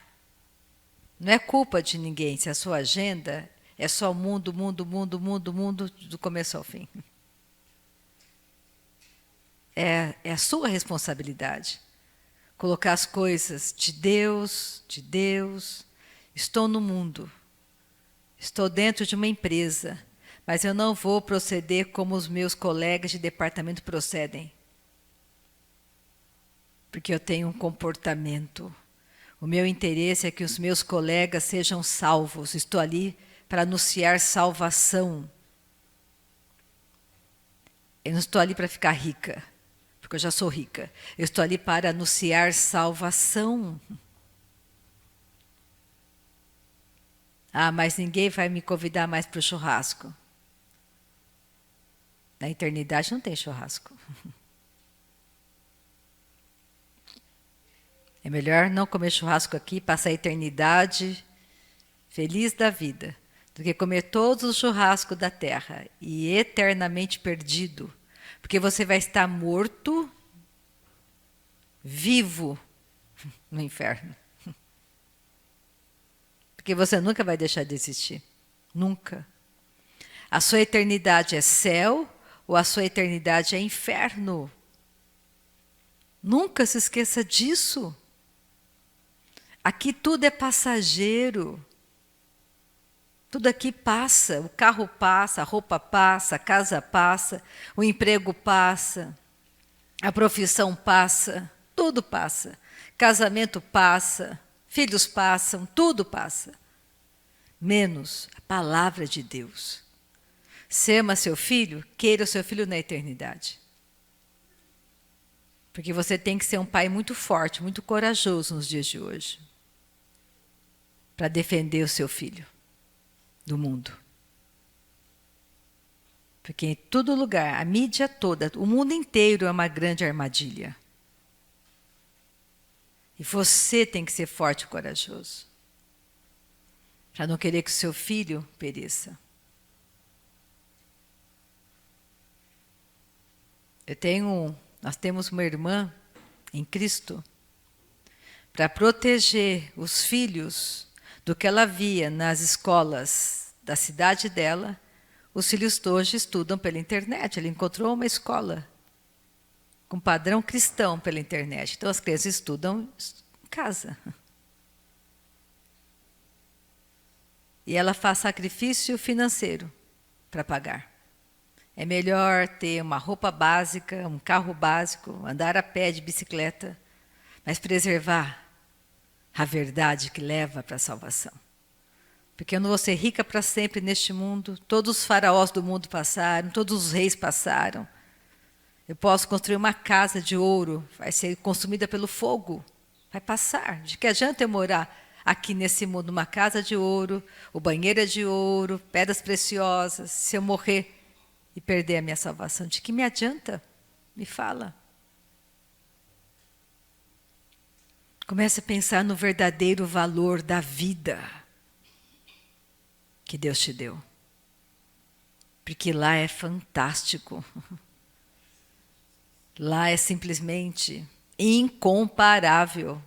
Speaker 1: Não é culpa de ninguém se a sua agenda é só mundo, mundo, mundo, mundo, mundo, do começo ao fim. É a sua responsabilidade. Colocar as coisas de Deus, de Deus. Estou no mundo. Estou dentro de uma empresa. Mas eu não vou proceder como os meus colegas de departamento procedem. Porque eu tenho um comportamento. O meu interesse é que os meus colegas sejam salvos. Estou ali para anunciar salvação. Eu não estou ali para ficar rica, porque eu já sou rica. Eu estou ali para anunciar salvação. Ah, mas ninguém vai me convidar mais para o churrasco. Na eternidade não tem churrasco. É melhor não comer churrasco aqui, passar a eternidade feliz da vida, do que comer todos os churrascos da terra e eternamente perdido, porque você vai estar morto, vivo no inferno. Porque você nunca vai deixar de existir. Nunca. A sua eternidade é céu ou a sua eternidade é inferno. Nunca se esqueça disso. Aqui tudo é passageiro. Tudo aqui passa. O carro passa, a roupa passa, a casa passa, o emprego passa, a profissão passa, tudo passa. Casamento passa, filhos passam, tudo passa. Menos a palavra de Deus. Se ama seu filho, queira o seu filho na eternidade. Porque você tem que ser um pai muito forte, muito corajoso nos dias de hoje. Para defender o seu filho do mundo. Porque em todo lugar, a mídia toda, o mundo inteiro é uma grande armadilha. E você tem que ser forte e corajoso. Para não querer que o seu filho pereça. Nós temos uma irmã em Cristo para proteger os filhos do que ela via nas escolas da cidade dela. Os filhos hoje estudam pela internet. Ela encontrou uma escola com padrão cristão pela internet. Então as crianças estudam Casa. E ela faz sacrifício financeiro para pagar. É melhor ter uma roupa básica, um carro básico, andar a pé de bicicleta, mas preservar a verdade que leva para a salvação. Porque eu não vou ser rica para sempre neste mundo. Todos os faraós do mundo passaram, todos os reis passaram. Eu posso construir uma casa de ouro, vai ser consumida pelo fogo, vai passar. De que adianta eu morar aqui nesse mundo, uma casa de ouro, o banheiro é de ouro, pedras preciosas, se eu morrer e perder a minha salvação, de que me adianta? Me fala. Comece a pensar no verdadeiro valor da vida que Deus te deu. Porque lá é fantástico. Lá é simplesmente incomparável.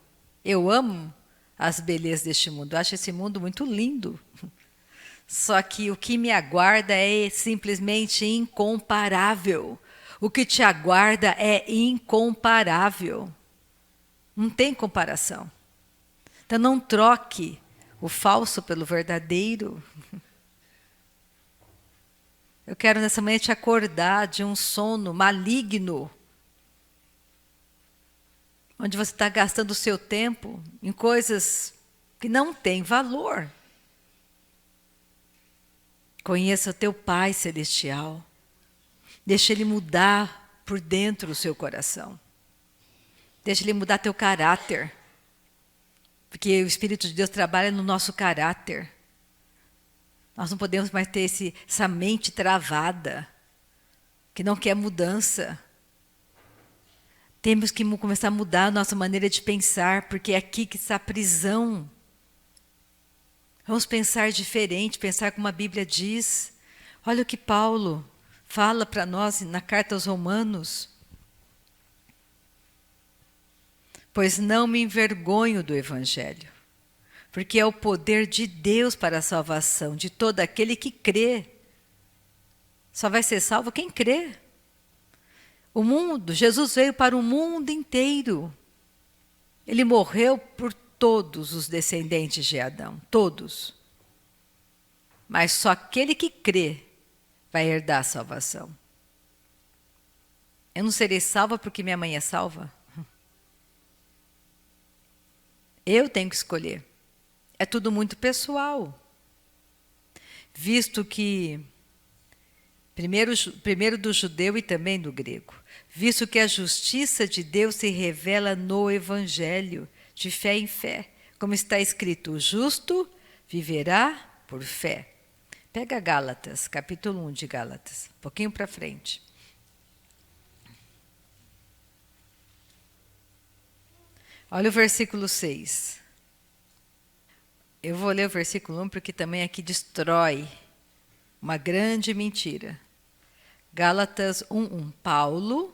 Speaker 1: Eu amo as belezas deste mundo. Eu acho esse mundo muito lindo. Só que o que me aguarda é simplesmente incomparável. O que te aguarda é incomparável. Não tem comparação. Então não troque o falso pelo verdadeiro. Eu quero nessa manhã te acordar de um sono maligno, onde você está gastando o seu tempo em coisas que não têm valor. Conheça o teu Pai Celestial. Deixa Ele mudar por dentro o seu coração. Deixa Ele mudar teu caráter. Porque o Espírito de Deus trabalha no nosso caráter. Nós não podemos mais ter essa mente travada, que não quer mudança. Temos que começar a mudar a nossa maneira de pensar, porque é aqui que está a prisão. Vamos pensar diferente, pensar como a Bíblia diz. Olha o que Paulo fala para nós na carta aos Romanos. Pois não me envergonho do Evangelho, porque é o poder de Deus para a salvação de todo aquele que crê. Só vai ser salvo quem crê. O mundo, Jesus veio para o mundo inteiro. Ele morreu por todos os descendentes de Adão, todos. Mas só aquele que crê vai herdar a salvação. Eu não serei salva porque minha mãe é salva. Eu tenho que escolher. É tudo muito pessoal. Visto que, primeiro do judeu e também do grego, visto que a justiça de Deus se revela no Evangelho, de fé em fé. Como está escrito, o justo viverá por fé. Pega Gálatas, capítulo 1 de Gálatas, um pouquinho para frente. Olha o versículo 6. Eu vou ler o versículo 1 porque também aqui destrói uma grande mentira. Gálatas 1:1. Paulo,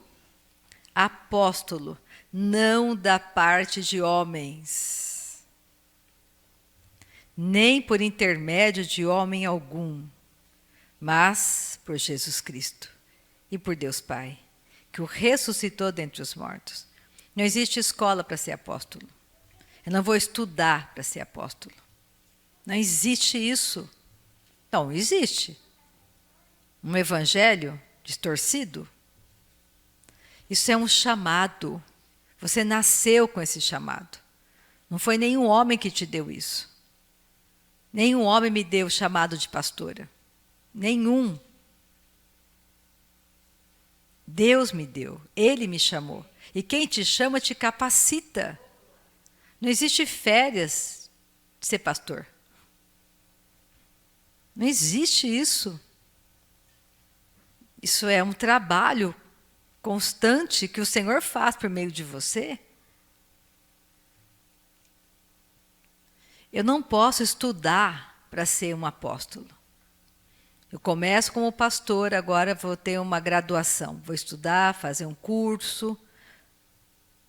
Speaker 1: apóstolo, não da parte de homens, nem por intermédio de homem algum, mas por Jesus Cristo e por Deus Pai, que o ressuscitou dentre os mortos. Não existe escola para ser apóstolo. Eu não vou estudar para ser apóstolo. Não existe isso. Não, existe. Um evangelho distorcido. Isso é um chamado. Você nasceu com esse chamado. Não foi nenhum homem que te deu isso. Nenhum homem me deu o chamado de pastora. Nenhum. Deus me deu. Ele me chamou. E quem te chama te capacita. Não existe férias de ser pastor. Não existe isso. Isso é um trabalho constante que o Senhor faz por meio de você. Eu não posso estudar para ser um apóstolo. Eu começo como pastor, agora vou ter uma graduação. Vou estudar, fazer um curso.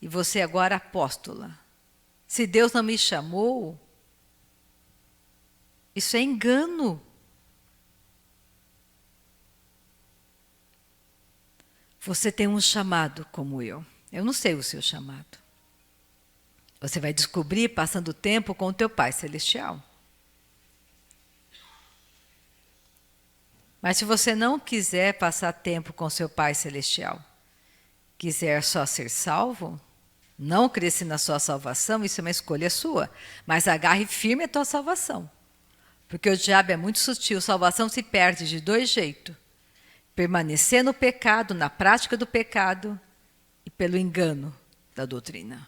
Speaker 1: E você agora apóstola. Se Deus não me chamou, isso é engano. Você tem um chamado como eu. Eu não sei o seu chamado. Você vai descobrir passando tempo com o teu Pai Celestial. Mas se você não quiser passar tempo com seu Pai Celestial, quiser só ser salvo, não crescer na sua salvação, isso é uma escolha sua. Mas agarre firme a tua salvação. Porque o diabo é muito sutil. Salvação se perde de dois jeitos. Permanecer no pecado, na prática do pecado e pelo engano da doutrina.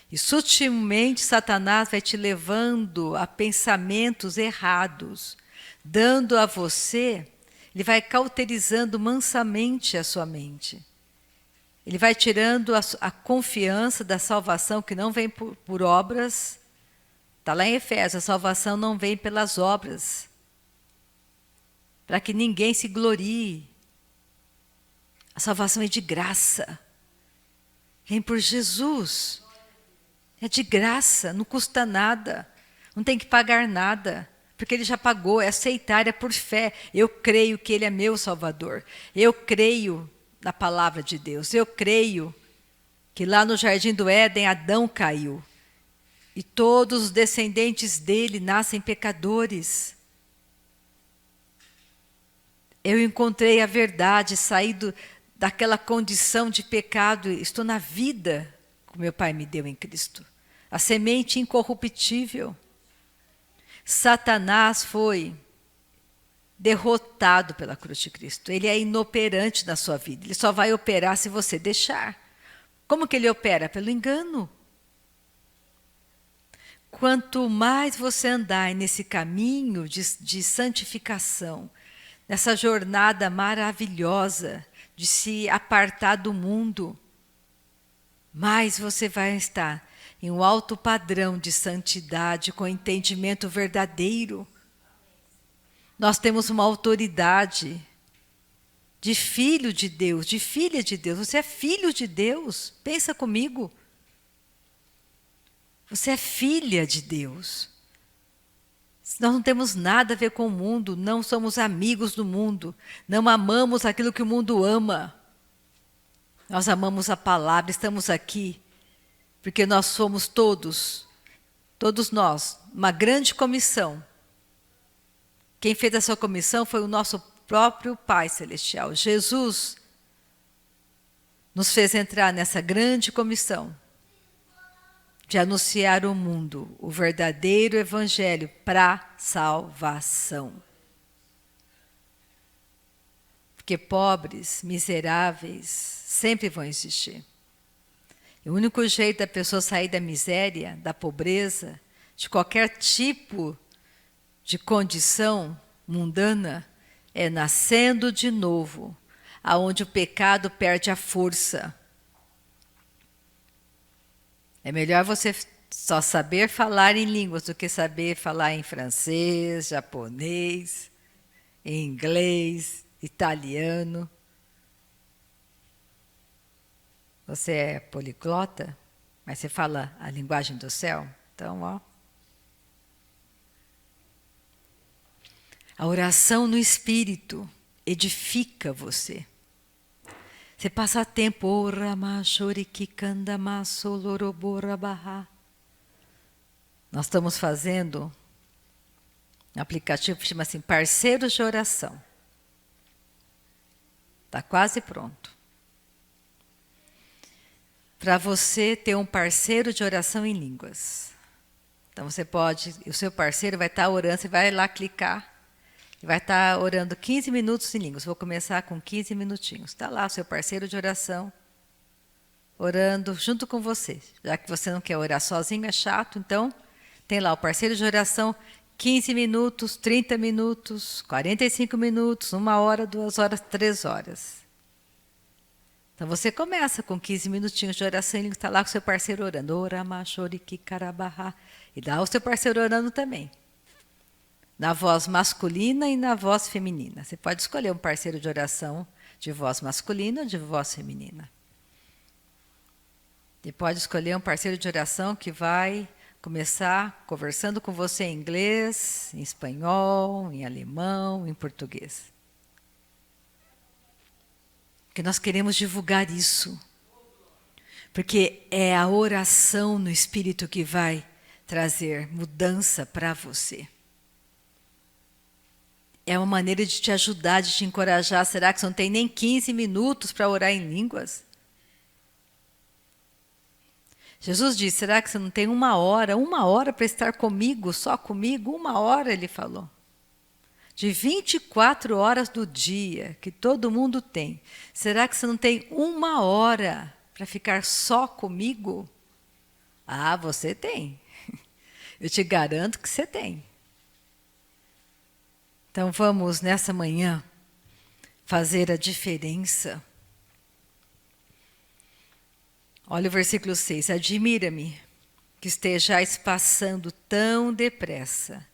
Speaker 1: E sutilmente Satanás vai te levando a pensamentos errados, dando a você, ele vai cauterizando mansamente a sua mente. Ele vai tirando a confiança da salvação que não vem por obras. Está lá em Efésios, a salvação não vem pelas obras. Para que ninguém se glorie. A salvação é de graça. Vem por Jesus. É de graça, não custa nada. Não tem que pagar nada. Porque ele já pagou, é aceitar, é por fé. Eu creio que ele é meu Salvador. Eu creio na palavra de Deus. Eu creio que lá no Jardim do Éden, Adão caiu. E todos os descendentes dele nascem pecadores. Eu encontrei a verdade, saí daquela condição de pecado. Estou na vida que meu Pai me deu em Cristo. A semente incorruptível. Satanás foi derrotado pela cruz de Cristo. Ele é inoperante na sua vida. Ele só vai operar se você deixar. Como que ele opera? Pelo engano. Quanto mais você andar nesse caminho de santificação, nessa jornada maravilhosa de se apartar do mundo, mais você vai estar em um alto padrão de santidade, com entendimento verdadeiro. Nós temos uma autoridade de filho de Deus, de filha de Deus. Você é filho de Deus, pensa comigo. Você é filha de Deus. Nós não temos nada a ver com o mundo, não somos amigos do mundo, não amamos aquilo que o mundo ama. Nós amamos a palavra, estamos aqui, porque nós somos todos nós, uma grande comissão. Quem fez essa comissão foi o nosso próprio Pai Celestial. Jesus nos fez entrar nessa grande comissão de anunciar ao mundo o verdadeiro evangelho para salvação. Porque pobres, miseráveis, sempre vão existir. E o único jeito da pessoa sair da miséria, da pobreza, de qualquer tipo de condição mundana, é nascendo de novo, aonde o pecado perde a força. É melhor você só saber falar em línguas do que saber falar em francês, japonês, em inglês, italiano. Você é poliglota, mas você fala a linguagem do céu? Então, ó. A oração no Espírito edifica você. Você passa tempo, nós estamos fazendo um aplicativo que chama assim, Parceiros de Oração. Está quase pronto. Para você ter um parceiro de oração em línguas. Então você pode, o seu parceiro vai estar orando, você vai lá clicar, e vai estar orando 15 minutos em línguas. Vou começar com 15 minutinhos. Está lá o seu parceiro de oração, orando junto com você. Já que você não quer orar sozinho, é chato, então tem lá o parceiro de oração, 15 minutos, 30 minutos, 45 minutos, 1 hora, 2 horas, 3 horas. Então você começa com 15 minutinhos de oração em línguas, está lá com o seu parceiro orando. E lá o seu parceiro orando também. Na voz masculina e na voz feminina. Você pode escolher um parceiro de oração de voz masculina ou de voz feminina. E pode escolher um parceiro de oração que vai começar conversando com você em inglês, em espanhol, em alemão, em português. Porque nós queremos divulgar isso. Porque é a oração no Espírito que vai trazer mudança para você. É uma maneira de te ajudar, de te encorajar. Será que você não tem nem 15 minutos para orar em línguas? Jesus disse, será que você não tem uma hora para estar comigo, só comigo? 1 hora, ele falou. De 24 horas do dia, que todo mundo tem. Será que você não tem 1 hora para ficar só comigo? Ah, você tem. Eu te garanto que você tem. Então vamos nessa manhã fazer a diferença. Olha o versículo 6. Admira-me que estejais passando tão depressa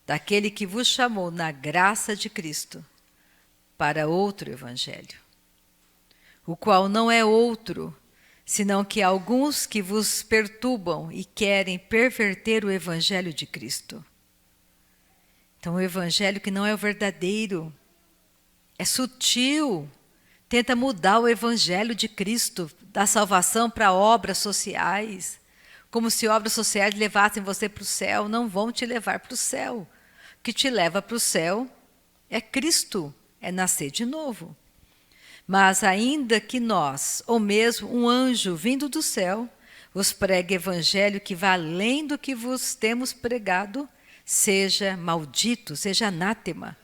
Speaker 1: daquele que vos chamou na graça de Cristo para outro evangelho, o qual não é outro, senão que alguns que vos perturbam e querem perverter o evangelho de Cristo. Então, o evangelho que não é o verdadeiro, é sutil, tenta mudar o evangelho de Cristo, da salvação para obras sociais, como se obras sociais levassem você para o céu. Não vão te levar para o céu. O que te leva para o céu é Cristo, é nascer de novo. Mas ainda que nós, ou mesmo um anjo vindo do céu, vos pregue evangelho que vá além do que vos temos pregado, seja maldito, seja anátema.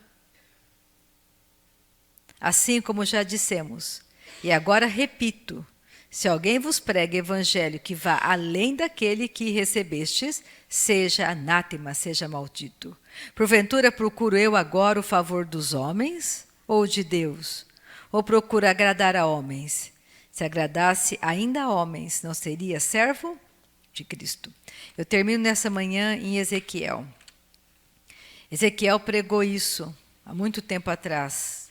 Speaker 1: Assim como já dissemos, e agora repito, se alguém vos prega evangelho que vá além daquele que recebestes, seja anátema, seja maldito. Porventura procuro eu agora o favor dos homens ou de Deus? Ou procuro agradar a homens? Se agradasse ainda a homens, não seria servo de Cristo. Eu termino nessa manhã em Ezequiel. Ezequiel pregou isso há muito tempo atrás,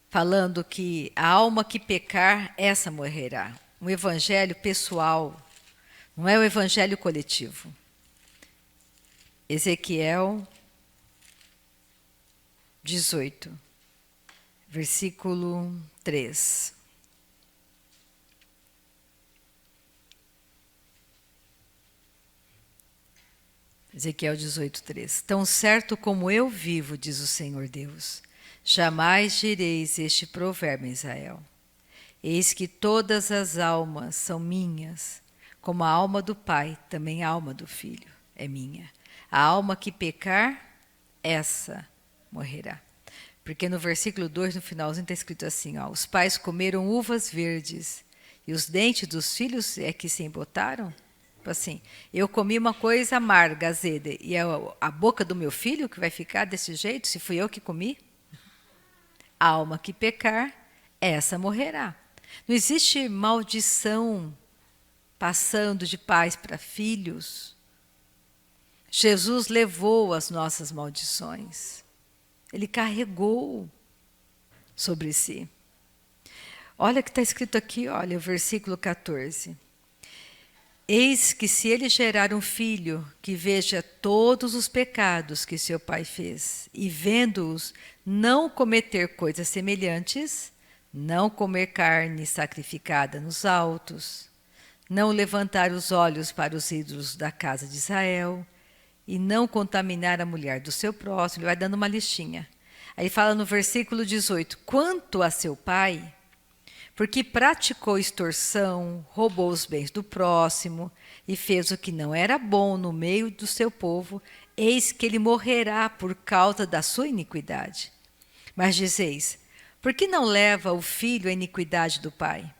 Speaker 1: falando que a alma que pecar, essa morrerá. Um evangelho pessoal, não é o evangelho coletivo. Ezequiel 18, versículo 3. Ezequiel 18, 3. Tão certo como eu vivo, diz o Senhor Deus, jamais direis este provérbio em Israel. Eis que todas as almas são minhas, como a alma do Pai, também a alma do Filho é minha. A alma que pecar, essa morrerá. Porque no versículo 2, no finalzinho, está escrito assim, ó, os pais comeram uvas verdes, e os dentes dos filhos é que se embotaram? Assim, eu comi uma coisa amarga, azeda, e é a boca do meu filho que vai ficar desse jeito, se fui eu que comi? A alma que pecar, essa morrerá. Não existe maldição passando de pais para filhos. Jesus levou as nossas maldições. Ele carregou sobre si. Olha o que está escrito aqui, olha, o versículo 14. Eis que se ele gerar um filho que veja todos os pecados que seu pai fez, e vendo-os não cometer coisas semelhantes, não comer carne sacrificada nos altos, não levantar os olhos para os ídolos da casa de Israel, e não contaminar a mulher do seu próximo, ele vai dando uma listinha. Aí fala no versículo 18, quanto a seu pai, porque praticou extorsão, roubou os bens do próximo e fez o que não era bom no meio do seu povo, eis que ele morrerá por causa da sua iniquidade. Mas dizeis, por que não leva o filho a iniquidade do pai?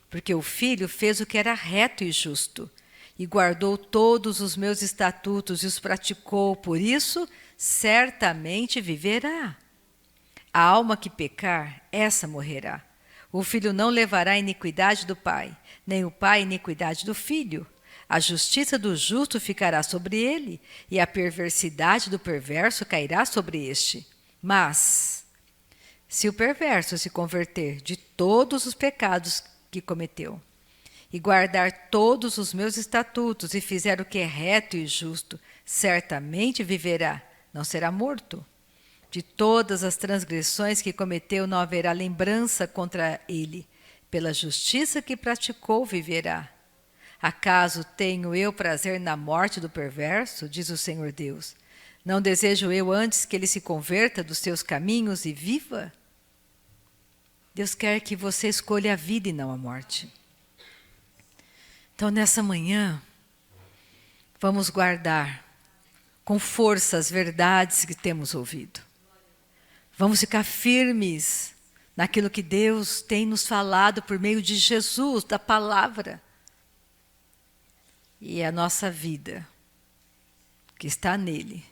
Speaker 1: Porque o filho fez o que era reto e justo, e guardou todos os meus estatutos e os praticou, por isso certamente viverá. A alma que pecar, essa morrerá. O filho não levará a iniquidade do pai, nem o pai a iniquidade do filho. A justiça do justo ficará sobre ele, e a perversidade do perverso cairá sobre este. Mas, se o perverso se converter de todos os pecados que cometeu, e guardar todos os meus estatutos, e fizer o que é reto e justo, certamente viverá, não será morto. De todas as transgressões que cometeu, não haverá lembrança contra ele, pela justiça que praticou viverá. Acaso tenho eu prazer na morte do perverso? Diz o Senhor Deus. Não desejo eu antes que ele se converta dos seus caminhos e viva? Deus quer que você escolha a vida e não a morte. Então, nessa manhã, vamos guardar com força as verdades que temos ouvido. Vamos ficar firmes naquilo que Deus tem nos falado por meio de Jesus, da palavra. E a nossa vida, que está nele,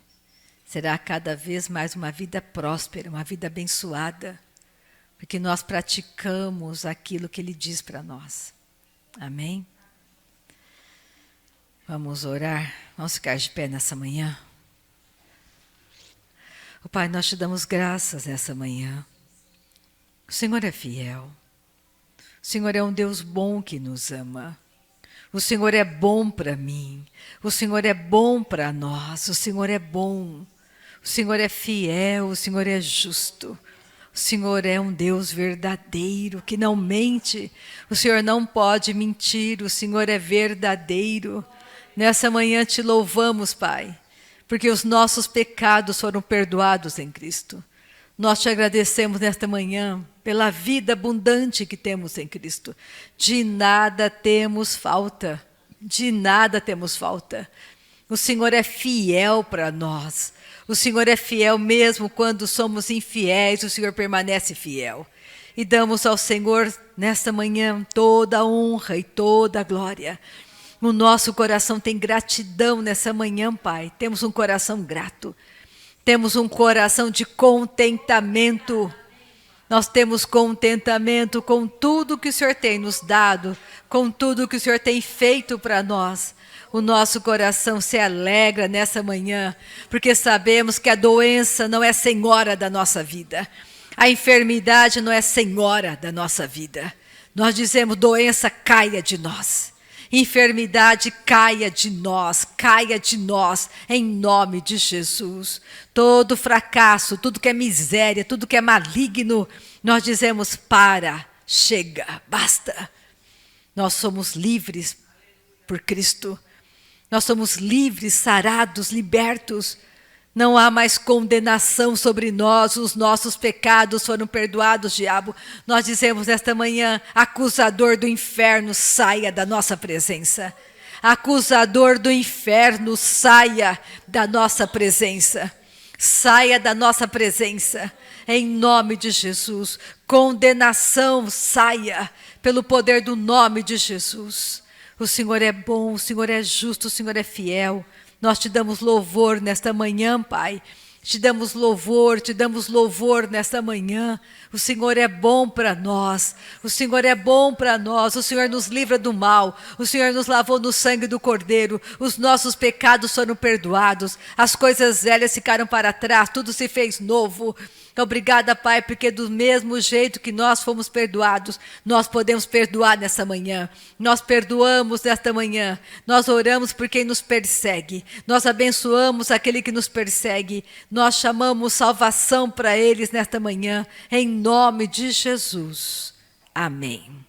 Speaker 1: será cada vez mais uma vida próspera, uma vida abençoada, porque nós praticamos aquilo que ele diz para nós. Amém? Vamos orar, vamos ficar de pé nessa manhã. Oh, Pai, nós te damos graças nessa manhã. O Senhor é fiel. O Senhor é um Deus bom que nos ama. O Senhor é bom para mim. O Senhor é bom para nós. O Senhor é bom. O Senhor é fiel. O Senhor é justo. O Senhor é um Deus verdadeiro, que não mente. O Senhor não pode mentir. O Senhor é verdadeiro. Nessa manhã te louvamos, Pai, porque os nossos pecados foram perdoados em Cristo. Nós te agradecemos nesta manhã pela vida abundante que temos em Cristo. De nada temos falta. De nada temos falta. O Senhor é fiel para nós. O Senhor é fiel mesmo quando somos infiéis. O Senhor permanece fiel. E damos ao Senhor nesta manhã toda a honra e toda a glória. O nosso coração tem gratidão nessa manhã, Pai. Temos um coração grato. Temos um coração de contentamento. Nós temos contentamento com tudo que o Senhor tem nos dado, com tudo que o Senhor tem feito para nós. O nosso coração se alegra nessa manhã, porque sabemos que a doença não é senhora da nossa vida. A enfermidade não é senhora da nossa vida. Nós dizemos, doença, caia de nós. Enfermidade, caia de nós, em nome de Jesus. Todo fracasso, tudo que é miséria, tudo que é maligno, nós dizemos, chega, basta. Nós somos livres por Cristo. Nós somos livres, sarados, libertos. Não há mais condenação sobre nós, os nossos pecados foram perdoados, diabo. Nós dizemos esta manhã, acusador do inferno, saia da nossa presença. Acusador do inferno, saia da nossa presença. Saia da nossa presença, em nome de Jesus. Condenação, saia, pelo poder do nome de Jesus. O Senhor é bom, o Senhor é justo, o Senhor é fiel. Nós te damos louvor nesta manhã, Pai. Te damos louvor nesta manhã. O Senhor é bom para nós. O Senhor é bom para nós. O Senhor nos livra do mal. O Senhor nos lavou no sangue do Cordeiro. Os nossos pecados foram perdoados. As coisas velhas ficaram para trás. Tudo se fez novo. Obrigada, Pai, porque do mesmo jeito que nós fomos perdoados, nós podemos perdoar nessa manhã. Nós perdoamos nesta manhã. Nós oramos por quem nos persegue. Nós abençoamos aquele que nos persegue. Nós chamamos salvação para eles nesta manhã, em nome de Jesus. Amém.